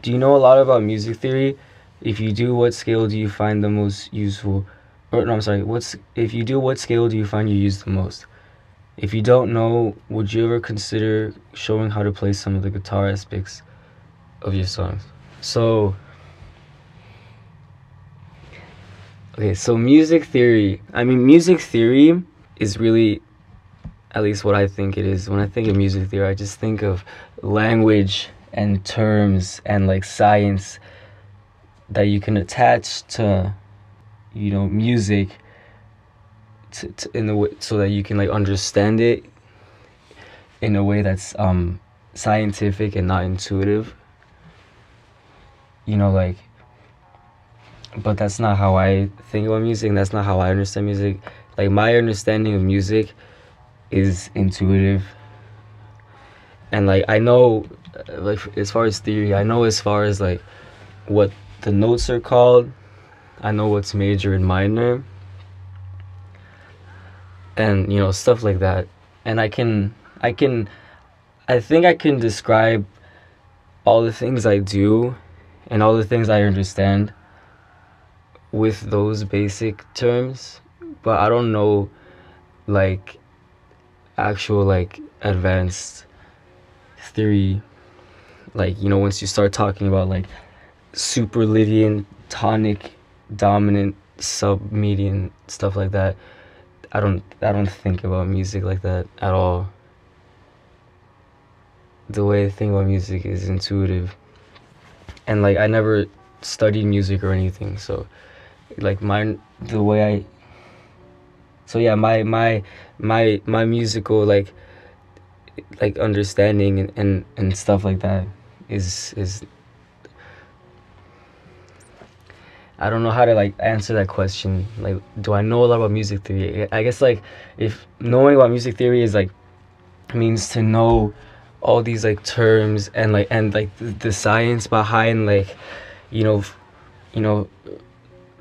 Do you know a lot about music theory? If you do, what scale do you find the most useful? Or no, I'm sorry. If you do, what scale do you find you use the most? If you don't know, would you ever consider showing how to play some of the guitar aspects of your songs? So, okay, so music theory. I mean, music theory is really, at least what I think it is. When I think of music theory, I just think of language and terms and like science that you can attach to, music in the way so that you can like understand it in a way that's scientific and not intuitive. Like, but that's not how I think about music, and that's not how I understand music. Like, my understanding of music is intuitive, and like I know, like as far as theory, I know as far as like what the notes are called. I know what's major and minor, and stuff like that. And I think I can describe all the things I do and all the things I understand with those basic terms, but I don't know like actual like advanced theory, like once you start talking about like superlydian, tonic, dominant, submedian, stuff like that. I don't think about music like that at all. The way I think about music is intuitive, and like I never studied music or anything, so like the way I so yeah, my musical like understanding and stuff like that is I don't know how to like answer that question. Like, do I know a lot about music theory? I guess like if knowing about music theory is like means to know all these like terms and like the science behind like you know you know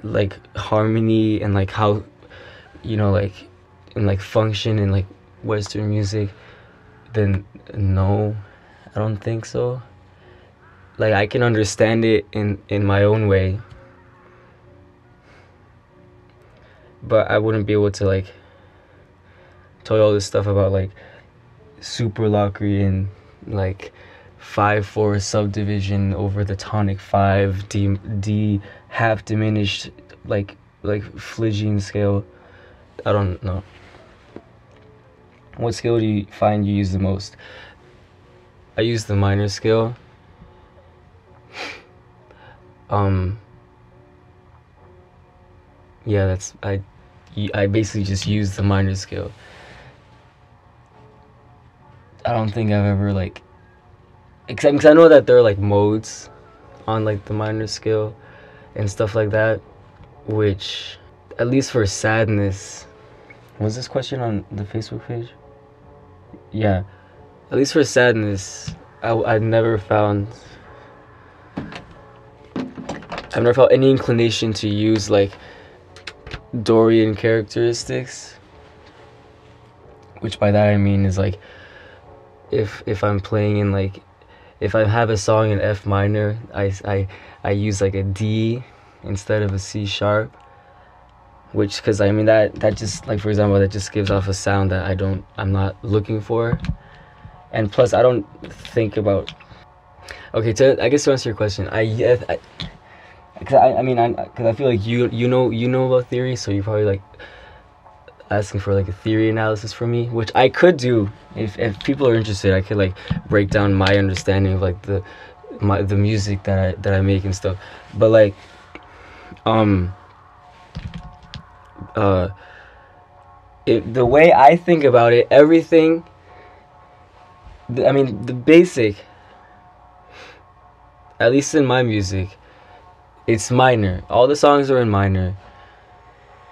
like harmony and like how like and like function in like Western music, then no, I don't think so. Like I can understand it in my own way, but I wouldn't be able to like tell you all this stuff about like super Locrian like 5/4 subdivision over the tonic 5 D half diminished like Phrygian scale. I don't know. What scale do you find you use the most? I use the minor scale. Yeah, that's I basically just use the minor scale. I don't think I've ever like, except because I know that there are like modes on like the minor scale and stuff like that, which at least for sadness, was this question on the Facebook page? Yeah, at least for sadness, I've never felt any inclination to use like Dorian characteristics, which by that I mean is like if I'm playing in like if I have a song in F minor, I use like a D instead of a C sharp, which because I mean that just like for example that just gives off a sound that I'm not looking for, and plus I don't think about. Okay, I guess to answer your question, because I feel like you know about theory, so you probably like asking for like a theory analysis from me, which I could do if people are interested. I could like break down my understanding of like the music that I make and stuff. But like the way I think about it, everything. The basic, at least in my music, it's minor. All the songs are in minor.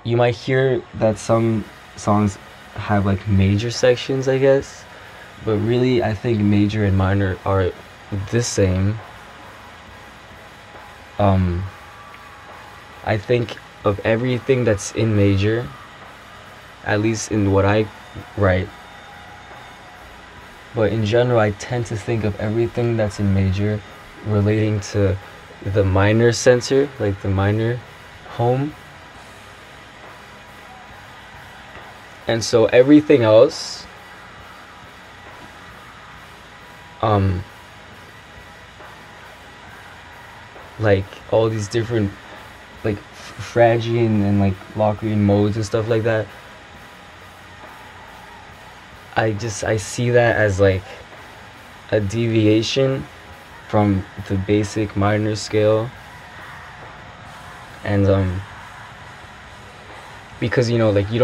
You might hear that some songs have like major sections, I guess, but really I think major and minor are the same. I think of everything that's in major, at least in what I write, But in general, I tend to think of everything that's in major relating to the minor center, like the minor home. And so everything else, um, like all these different like Phrygian and like Locrian modes and stuff like that, I see that as like a deviation from the basic minor scale. And because like you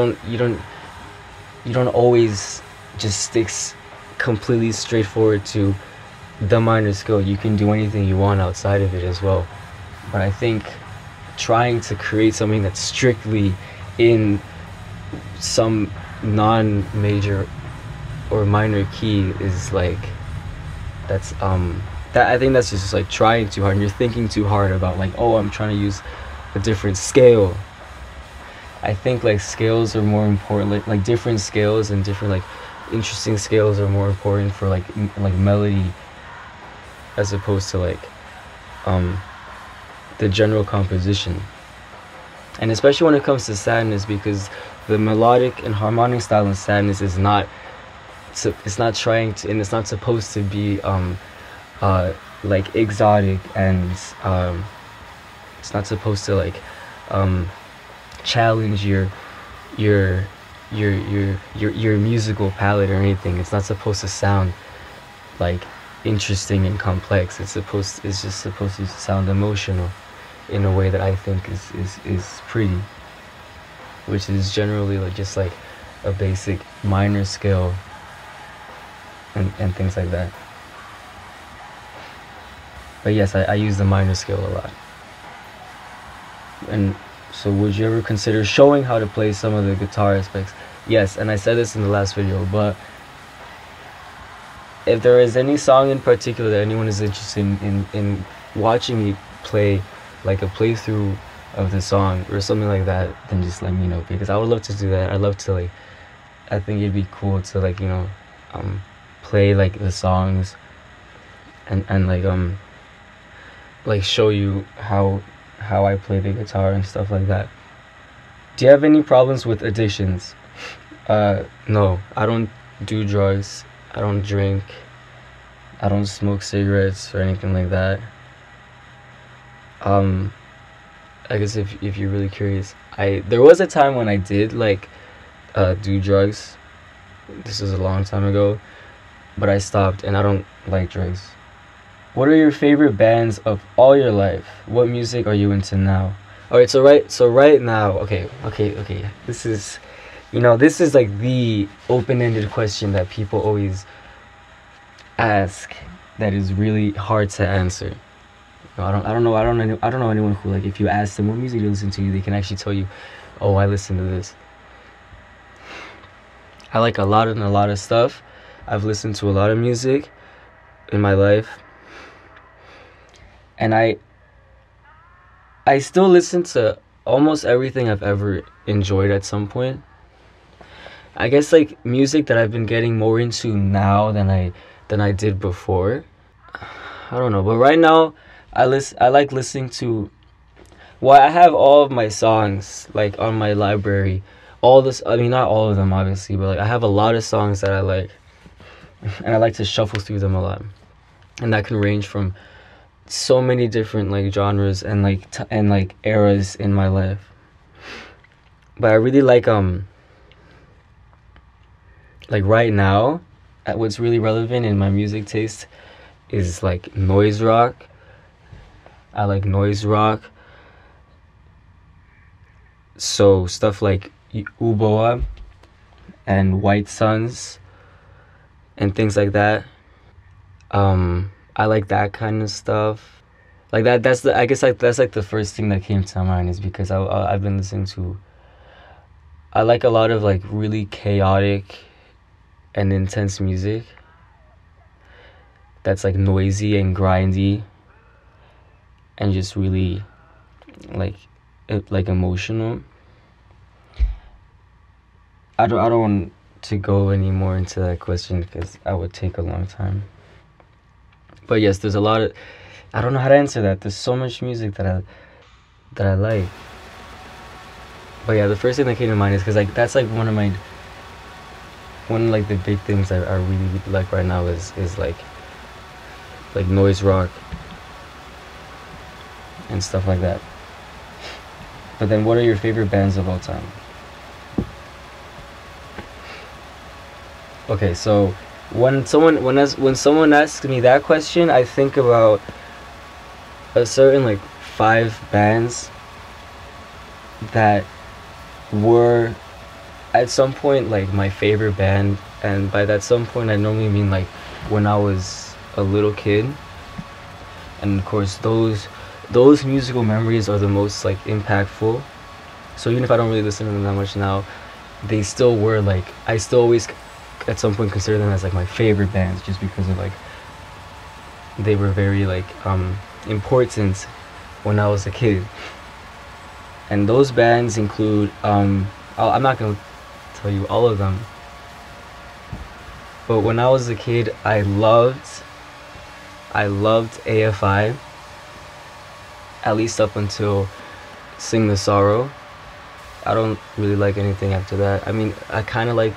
don't always just completely straightforward to the minor scale. You can do anything you want outside of it as well. But I think trying to create something that's strictly in some non-major or minor key is like, that's that I think that's just like trying too hard, and you're thinking too hard about like, oh, I'm trying to use a different scale. I think like scales are more important, like different scales and different like interesting scales are more important for like like melody, as opposed to like um the general composition. And especially when it comes to sadness, because the melodic and harmonic style in sadness is not, so it's not trying to, and it's not supposed to be like exotic, and it's not supposed to like challenge your your musical palette or anything. It's not supposed to sound like interesting and complex. It's just supposed to sound emotional in a way that I think is pretty, which is generally like just like a basic minor scale and things like that. But yes, I use the minor scale a lot. And so would you ever consider showing how to play some of the guitar aspects? Yes, and I said this in the last video, but if there is any song in particular that anyone is interested in watching me play, like a playthrough of the song or something like that, then just let me know, because I would love to do that. I'd love to like, I think it'd be cool to like, play like the songs and like show you how I play the guitar and stuff like that. Do you have any problems with addictions? No, I don't do drugs. I don't drink. I don't smoke cigarettes or anything like that. I guess if you're really curious, there was a time when I did like do drugs. This was a long time ago, but I stopped, and I don't like drugs. What are your favorite bands of all your life? What music are you into now? All right, so right now, okay. This is, this is like the open-ended question that people always ask, that is really hard to answer. I don't know anyone who, like, if you ask them what music you listen to, they can actually tell you, oh, I listen to this. I like a lot of stuff. I've listened to a lot of music in my life, and I still listen to almost everything I've ever enjoyed at some point. I guess like music that I've been getting more into now than I did before. I don't know, but right now I like listening to, well, I have all of my songs like on my library. I mean, not all of them obviously, but like I have a lot of songs that I like, and I like to shuffle through them a lot. And that can range from so many different like genres and like and like eras in my life. But I really like right now, what's really relevant in my music taste is like noise rock. I like noise rock. So stuff like Uboa and White Suns and things like that. I like that kind of stuff. Like that. I guess like that's like the first thing that came to my mind, is because I've been listening to. I like a lot of like really chaotic and intense music. That's like noisy and grindy, and just really like emotional. I don't want to go any more into that question because I would take a long time. But yes, there's a lot of, I don't know how to answer that. There's so much music that I like. But yeah, the first thing that came to mind is because like that's like one of like the big things I really, really like right now is like noise rock and stuff like that. But then what are your favorite bands of all time? Okay, so when someone asks me that question, I think about a certain like 5 bands that were at some point like my favorite band, and by that some point I normally mean like when I was a little kid. And of course those musical memories are the most like impactful. So even if I don't really listen to them that much now, they still were like, I still always at some point consider them as like my favorite bands, just because of like they were very like important when I was a kid. And those bands include I'm not gonna tell you all of them, but when I was a kid I loved AFI, at least up until Sing the Sorrow. I don't really like anything after that. I mean, I kind of like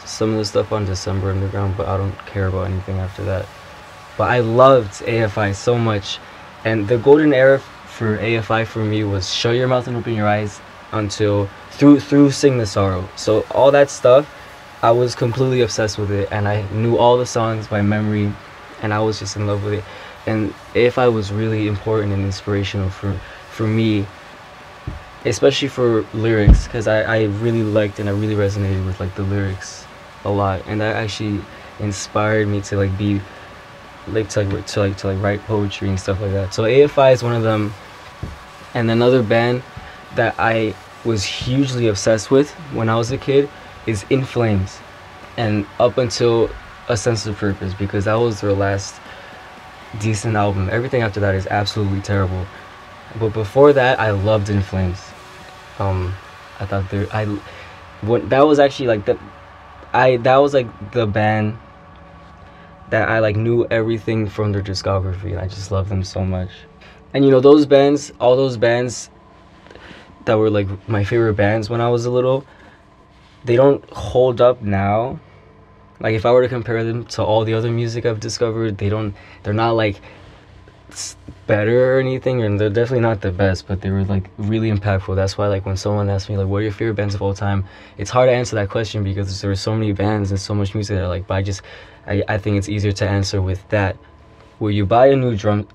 some of the stuff on December Underground, but I don't care about anything after that. But I loved AFI so much, and the golden era for AFI for me was Shut Your Mouth and Open Your Eyes until through Sing the Sorrow. So all that stuff, I was completely obsessed with it, and I knew all the songs by memory, and I was just in love with it. And AFI was really important and inspirational for me, especially for lyrics, because I really liked and I really resonated with like the lyrics a lot, and that actually inspired me to like be like to write poetry and stuff like that. So AFI is one of them. And another band that I was hugely obsessed with when I was a kid is In Flames, and up until A Sense of Purpose, because that was their last decent album. Everything after that is absolutely terrible, but before that I loved In Flames. I thought that was actually like that was like the band that I like knew everything from their discography, and I just love them so much. And you know, those bands, all those bands that were like my favorite bands when I was a little, they don't hold up now. Like if I were to compare them to all the other music I've discovered, they're not like better or anything, and they're definitely not the best, but they were like really impactful. That's why like when someone asks me like what are your favorite bands of all time, it's hard to answer that question because there are so many bands and so much music that I like. But I think it's easier to answer with that. Will you buy a new drum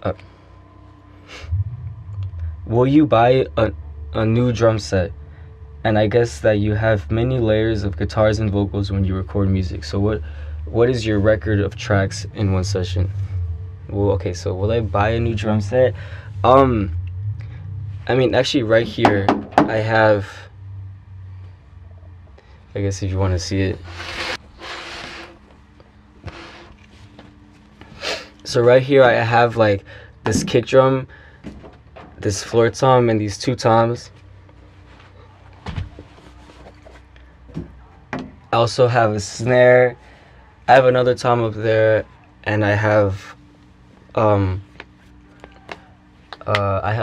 set? And I guess that you have many layers of guitars and vocals when you record music. So what is your record of tracks in one session? Well, okay, so will I buy a new drum set? I mean, actually right here I have, I guess if you want to see it. So right here I have like this kick drum, this floor tom, and these 2 toms. I also have a snare. I have another tom up there, and I have a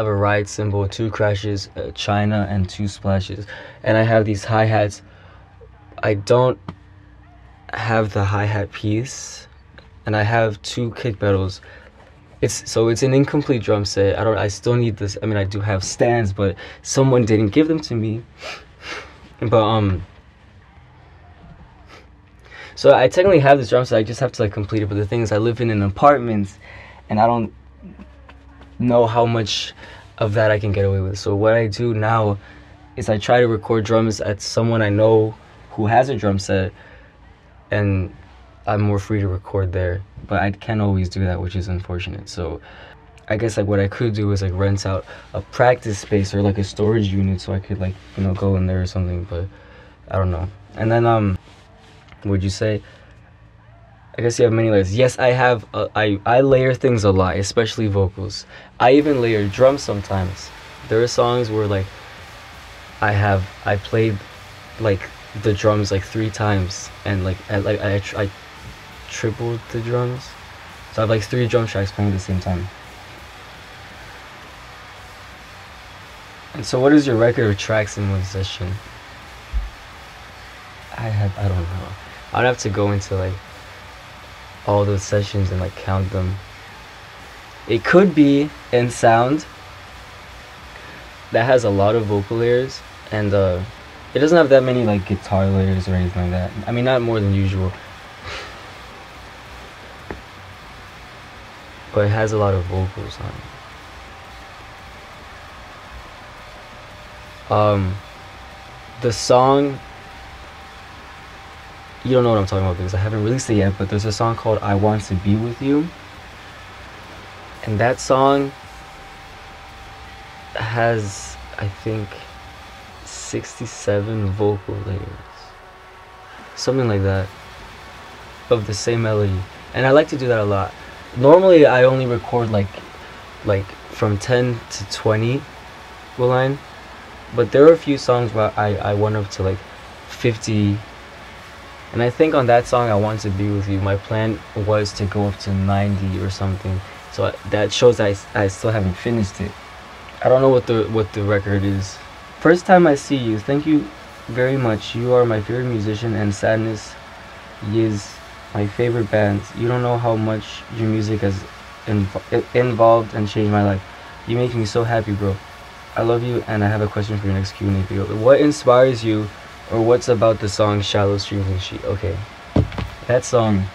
ride cymbal, 2 crashes, a china, and 2 splashes. And I have these hi-hats. I don't have the hi-hat piece, and I have 2 kick pedals. It's an incomplete drum set. I still need this. I mean, I do have stands, but someone didn't give them to me. But so I technically have this drum set. I just have to like complete it. But the thing is, I live in an apartment, and I don't know how much of that I can get away with. So what I do now is I try to record drums at someone I know who has a drum set, and I'm more free to record there. But I can't always do that, which is unfortunate. So I guess like what I could do is like rent out a practice space or like a storage unit so I could like, you know, go in there or something. But I don't know. And then would you say, I guess you have many layers. Yes, I have. I layer things a lot, especially vocals. I even layer drums sometimes. There are songs where like I played like the drums like 3 times, and I tripled the drums, so I have like 3 drum tracks playing at the same time. And so, what is your record of tracks in one session? I don't know. I'd have to go into like all those sessions and like count them. It could be in sound that has a lot of vocal layers, and it doesn't have that many like guitar layers or anything like that. I mean, not more than usual, but it has a lot of vocals on it. The song, you don't know what I'm talking about because I haven't released it yet, but there's a song called I Want to Be With You, and that song has, I think, 67 vocal layers, something like that, of the same melody. And I like to do that a lot. Normally I only record like from 10 to 20 line, but there are a few songs where I went up to like 50. And I think on that song, I Want to Be With You, my plan was to go up to 90 or something. So that shows that I still haven't finished it. I don't know what the record is. First Time I See You. Thank you very much. You are my favorite musician, and Sadness is my favorite band. You don't know how much your music has involved and changed my life. You make me so happy, bro. I love you, and I have a question for your next Q&A video. What inspires you, or what's about the song Shallow Streams and Sheep? Okay, that song,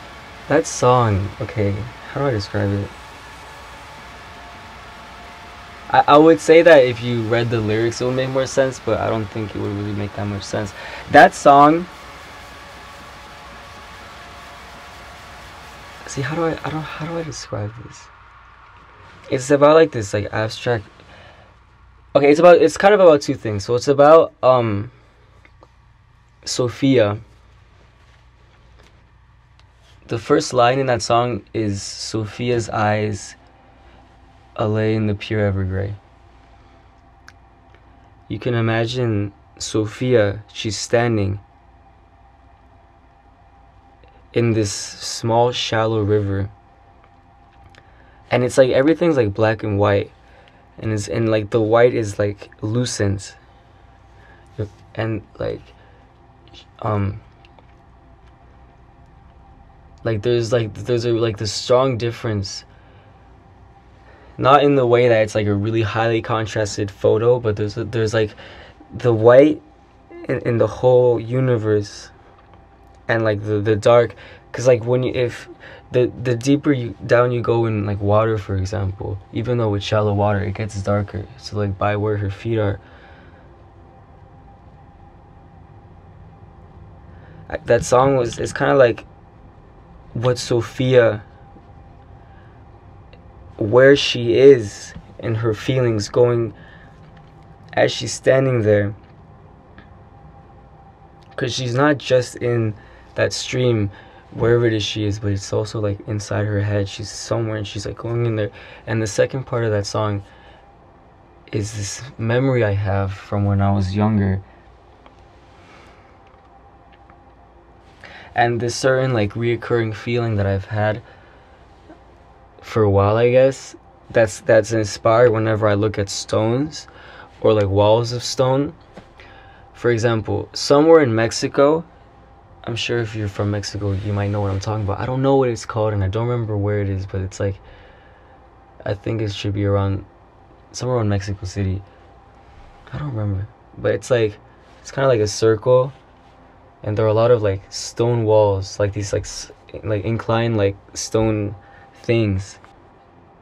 okay, how do I describe it? I would say that if you read the lyrics it would make more sense, but I don't think it would really make that much sense. That song, see, how do I describe this? It's about like this like abstract, okay, it's kind of about two things. So it's about Sophia. The first line in that song is Sophia's eyes lay in the pure evergrey. You can imagine Sophia, she's standing in this small shallow river, and it's like everything's like black and white, and like the white is like lucent, and like there's a strong difference, not in the way that it's like a really highly contrasted photo, but there's like the white in the whole universe, and like the dark, because like if the deeper down you go in like water, for example, even though with shallow water it gets darker, so like by where her feet are, that song is kind of like what Sophia, where she is in her feelings going as she's standing there, because she's not just in that stream wherever it is she is, but it's also like inside her head. She's somewhere and she's like going in there. And the second part of that song is this memory I have from when I was younger, and this certain like reoccurring feeling that I've had for a while, I guess, that's inspired whenever I look at stones or like walls of stone. For example, somewhere in Mexico, I'm sure if you're from Mexico you might know what I'm talking about. I don't know what it's called and I don't remember where it is, but it's like, I think it should be around somewhere around Mexico City. I don't remember, but it's like, it's kind of like a circle, and there are a lot of like stone walls, like these like inclined like stone things,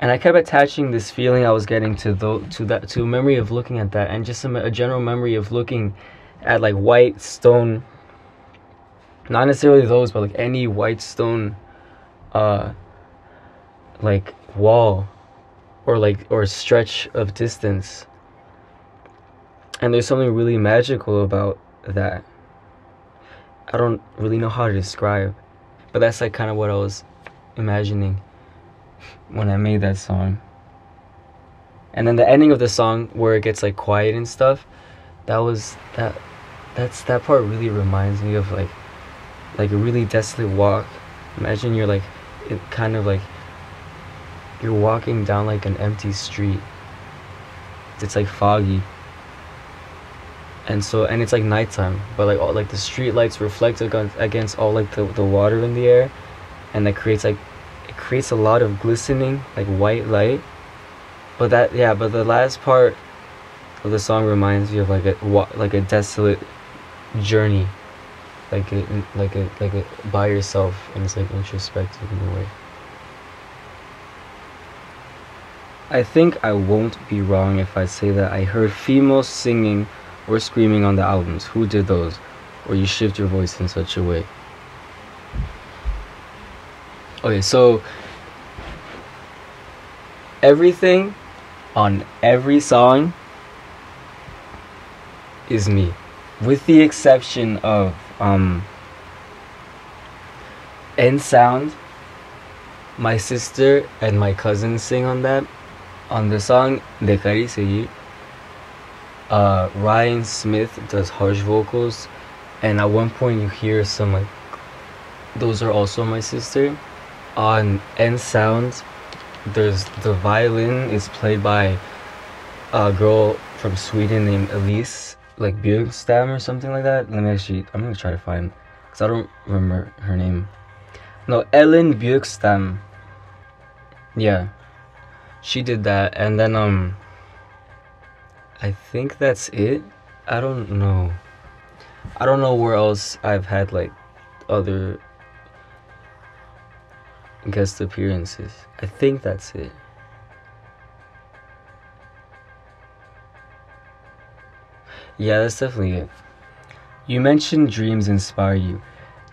and I kept attaching this feeling I was getting to a memory of looking at that, and just a general memory of looking at like white stone, not necessarily those, but like any white stone like wall or stretch of distance. And there's something really magical about that. I don't really know how to describe, but that's like kind of what I was imagining when I made that song. And then the ending of the song where it gets like quiet and stuff, that that part really reminds me of like a really desolate walk. Imagine you're like, it kind of like you're walking down like an empty street. It's like foggy, and it's like nighttime, but like all like the street lights reflect against all like the water in the air, and that creates like it creates a lot of glistening like white light. But that, yeah, but the last part of the song reminds me of like a desolate journey, like a by yourself, and it's like introspective in a way. I think I won't be wrong if I say that I heard females singing or screaming on the albums. Who did those? Or you shift your voice in such a way. Okay, so everything on every song is me, with the exception of End Sound. My sister and my cousin sing on that, on the song Dekhari Seguir. Ryan Smith does harsh vocals, and at one point you hear some like, those are also my sister. On End Sound, there's the violin is played by a girl from Sweden named Elise, like Björkstam or something like that. I'm gonna try to find, because I don't remember her name. No, Ellen Björkstam. Yeah, she did that, and then I think that's it. I don't know. I don't know where else I've had like other guest appearances. I think that's it. Yeah, that's definitely it. You mentioned dreams inspire you.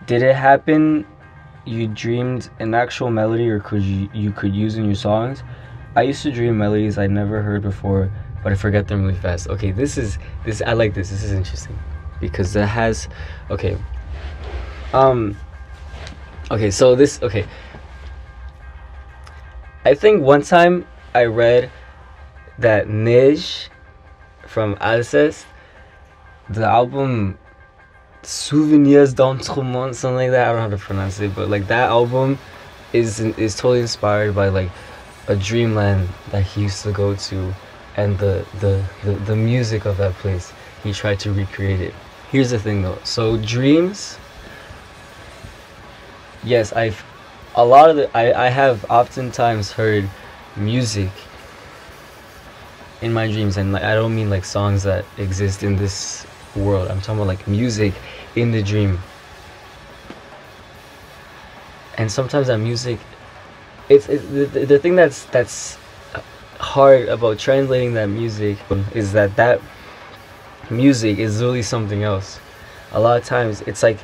Did it happen you dreamed an actual melody, or you could use in your songs? I used to dream melodies I'd never heard before, but I forget them really fast. Okay, this I like this. This is interesting because it has, okay. Okay, so this, okay. I think one time I read that Nej from Alceste, the album Souvenirs d'Entremont, something like that. I don't know how to pronounce it, but like that album is totally inspired by like a dreamland that he used to go to, and the music of that place. He tried to recreate it. Here's the thing though. So dreams, yes, I have oftentimes heard music in my dreams, and like I don't mean like songs that exist in this world. I'm talking about like music in the dream. And sometimes that music, it's the thing that's hard about translating that music is that music is really something else. A lot of times it's like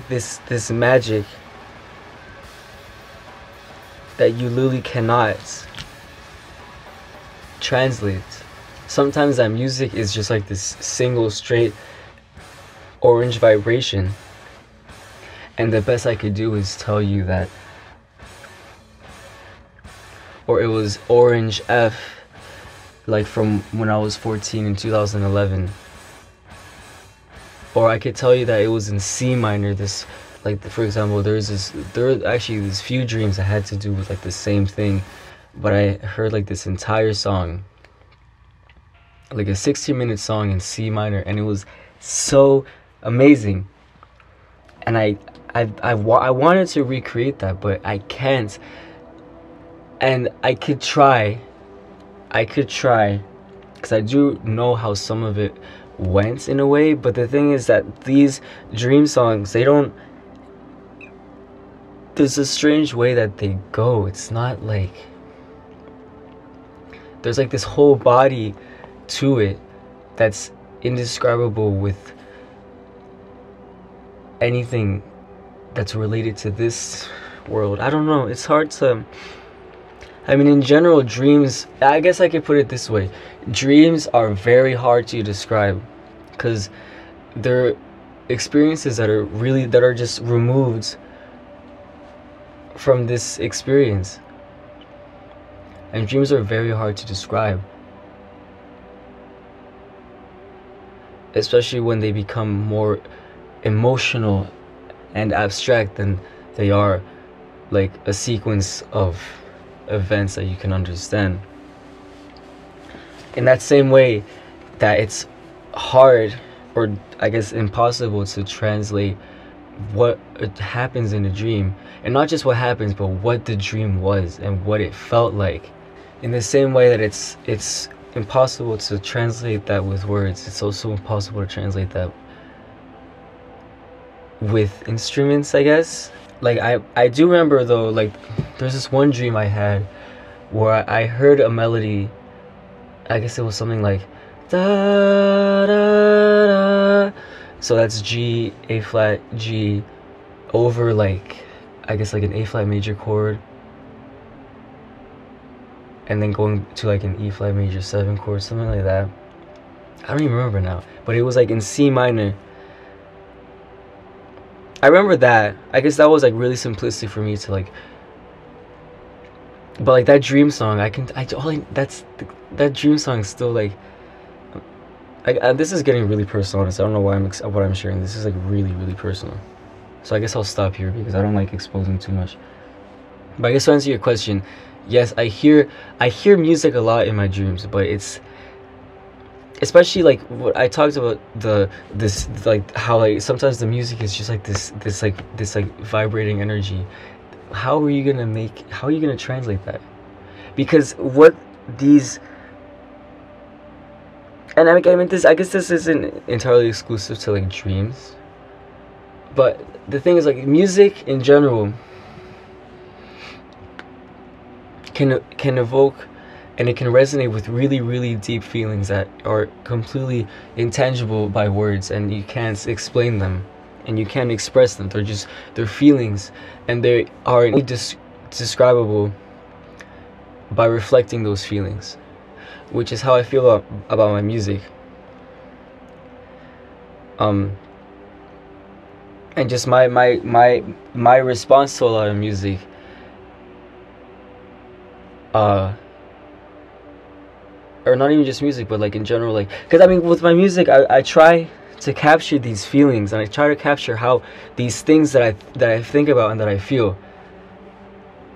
this magic that you literally cannot translate. Sometimes that music is just like this single straight orange vibration, and the best I could do is tell you that, or it was orange F, like from when I was 14 in 2011, or I could tell you that it was in C minor. This, like, for example, there are actually these few dreams that had to do with like the same thing, but I heard like this entire song, like a 16-minute song in C minor, and it was so amazing. And I wanted to recreate that, but I can't. And I could try, because I do know how some of it went in a way. But the thing is that these dream songs, there's a strange way that they go. It's not like, there's like this whole body to it that's indescribable with anything that's related to this world. I don't know, it's hard to, I mean, in general, dreams, I guess I could put it this way: dreams are very hard to describe, because they're experiences that are just removed from this experience, and dreams are very hard to describe. especially when they become more emotional and abstract than they are like a sequence of events that you can understand. In that same way that it's hard, or I guess impossible, to translate what happens in a dream, and not just what happens, but what the dream was and what it felt like. In the same way that it's impossible to translate that with words, it's also impossible to translate that with instruments, I guess. Like I do remember though, like there's this one dream I had where I heard a melody. I guess it was something like da da da. So that's G, A flat, G, over like, I guess like an A flat major chord, and then going to like an E flat major 7 chord, something like that. I don't even remember now, but it was like in C minor. I remember that. I guess that was like really simplistic for me to like. But like that dream song, that dream song is still like. This is getting really personal. Honestly. I don't know why what I'm sharing. This is like really, really personal. So I guess I'll stop here because I don't like exposing too much. But I guess to answer your question, yes, I hear music a lot in my dreams, but it's especially like what I talked about, this like how like sometimes the music is just like this like vibrating energy. How are you gonna translate that? Because what these, and I mean this, I guess this isn't entirely exclusive to like dreams, but the thing is like music in general can evoke, and it can resonate with really, really deep feelings that are completely intangible by words, and you can't explain them and you can't express them. They're feelings, and they are only describable by reflecting those feelings, which is how I feel about my music. And just my response to a lot of music, or not even just music, but like in general, like, because I mean with my music I try to capture these feelings, and I try to capture how these things that I think about and that I feel,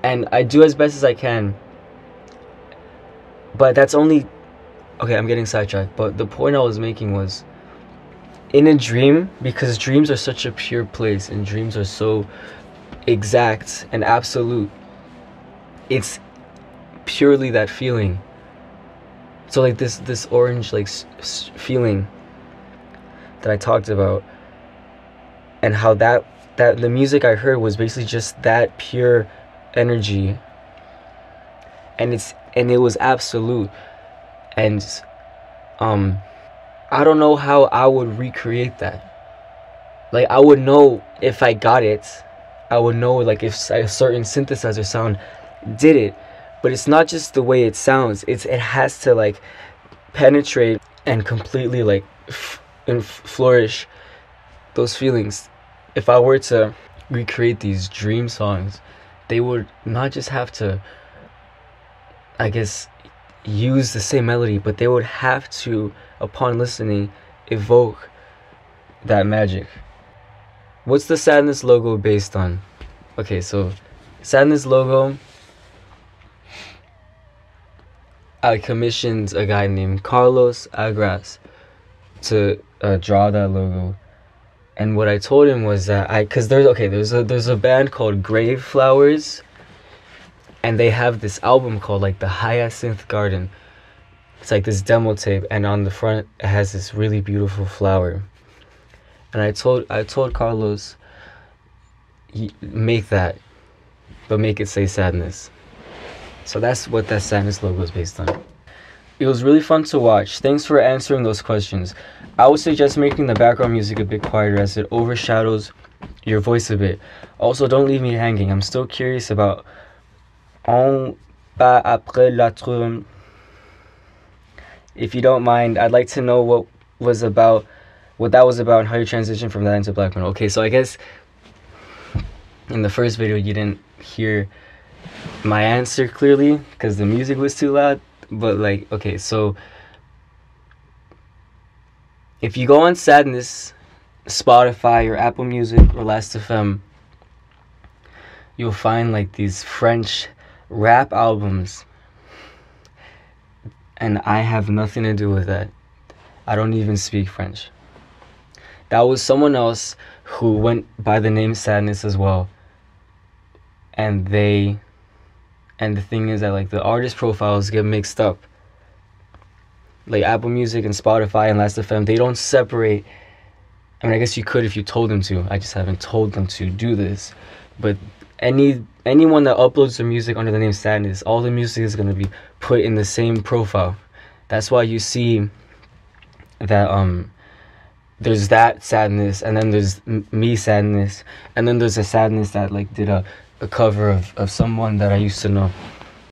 and I do as best as I can. But that's only, okay, I'm getting sidetracked, but the point I was making was, in a dream, because dreams are such a pure place and dreams are so exact and absolute, it's purely that feeling. So like this orange like feeling that I talked about, and how that the music I heard was basically just that pure energy, and it was absolute. And I don't know how I would recreate that. Like I would know if I got it, I would know like if a certain synthesizer sound did it, but it's not just the way it sounds, it has to like penetrate and completely like flourish those feelings. If I were to recreate these dream songs, they would not just have to, I guess, use the same melody, but they would have to, upon listening, evoke that magic. What's the Sadness logo based on? Okay, so Sadness logo, I commissioned a guy named Carlos Agras to draw that logo. And what I told him was that because there's a band called Grave Flowers, and they have this album called like the Hyacinth Garden. It's like this demo tape, and on the front it has this really beautiful flower. And I told Carlos, make that, but make it say Sadness. So that's what that Sadness logo is based on. It was really fun to watch. Thanks for answering those questions. I would suggest making the background music a bit quieter as it overshadows your voice a bit. Also, don't leave me hanging. I'm still curious about On pas après la trône. If you don't mind, I'd like to know what that was about, and how you transitioned from that into black metal. Okay, so I guess in the first video you didn't hear my answer clearly because the music was too loud. But like, okay, so if you go on Sadness, Spotify or Apple Music or Last.fm, you'll find like these French rap albums, and I have nothing to do with that. I don't even speak French. That was someone else who went by the name Sadness as well. And the thing is that like the artist profiles get mixed up. Like Apple Music and Spotify and Last.fm, they don't separate. I mean, I guess you could if you told them to. I just haven't told them to do this. But anyone that uploads their music under the name Sadness, all the music is gonna be put in the same profile. That's why you see that there's that Sadness, and then there's me Sadness, and then there's a Sadness that like did a cover of someone that I used to know.